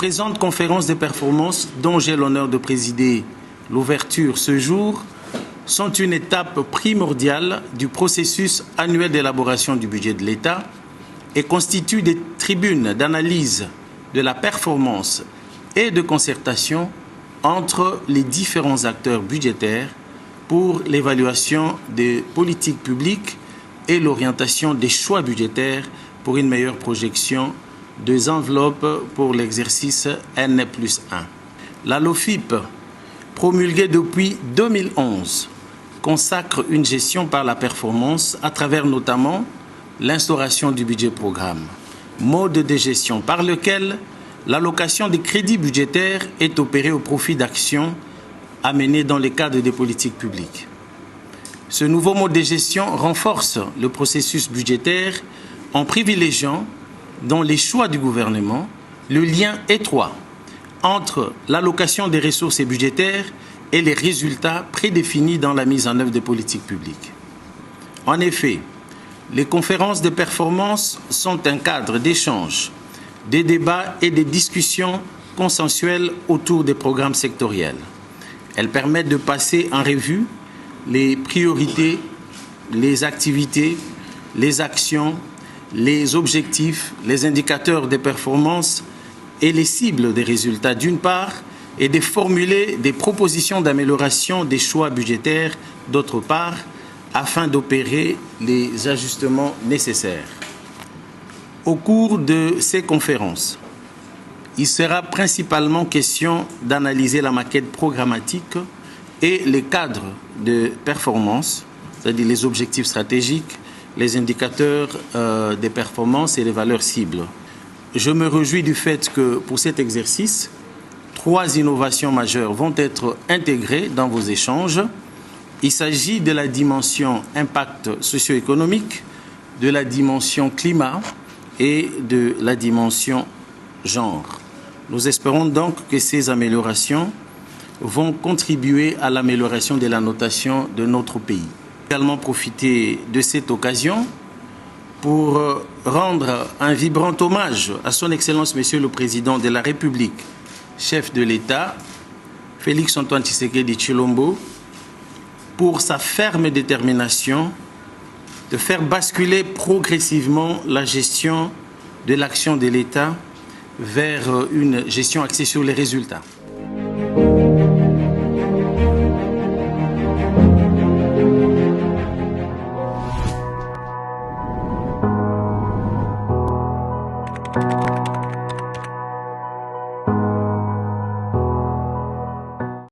présentes conférences de performance, dont j'ai l'honneur de présider l'ouverture ce jour, sont une étape primordiale du processus annuel d'élaboration du budget de l'État et constituent des tribunes d'analyse de la performance et de concertation entre les différents acteurs budgétaires pour l'évaluation des politiques publiques et l'orientation des choix budgétaires pour une meilleure projection des enveloppes pour l'exercice N+1. La LOFIP, promulguée depuis 2011, consacre une gestion par la performance à travers notamment l'instauration du budget programme, mode de gestion par lequel l'allocation des crédits budgétaires est opérée au profit d'actions à mener dans le cadre des politiques publiques. Ce nouveau mode de gestion renforce le processus budgétaire en privilégiant, dans les choix du gouvernement, le lien étroit entre l'allocation des ressources budgétaires et les résultats prédéfinis dans la mise en œuvre des politiques publiques. En effet, les conférences de performance sont un cadre d'échange, des débats et des discussions consensuelles autour des programmes sectoriels. Elles permettent de passer en revue les priorités, les activités, les actions, les objectifs, les indicateurs de performance et les cibles des résultats d'une part, et de formuler des propositions d'amélioration des choix budgétaires d'autre part, afin d'opérer les ajustements nécessaires. Au cours de ces conférences, il sera principalement question d'analyser la maquette programmatique et les cadres de performance, c'est-à-dire les objectifs stratégiques, les indicateurs des performances et les valeurs cibles. Je me réjouis du fait que pour cet exercice, 3 innovations majeures vont être intégrées dans vos échanges. Il s'agit de la dimension impact socio-économique, de la dimension climat et de la dimension genre. Nous espérons donc que ces améliorations vont contribuer à l'amélioration de la notation de notre pays. Également profiter de cette occasion pour rendre un vibrant hommage à son Excellence Monsieur le Président de la République, chef de l'État, Félix Antoine Tshisekedi Tshilombo, pour sa ferme détermination de faire basculer progressivement la gestion de l'action de l'État vers une gestion axée sur les résultats.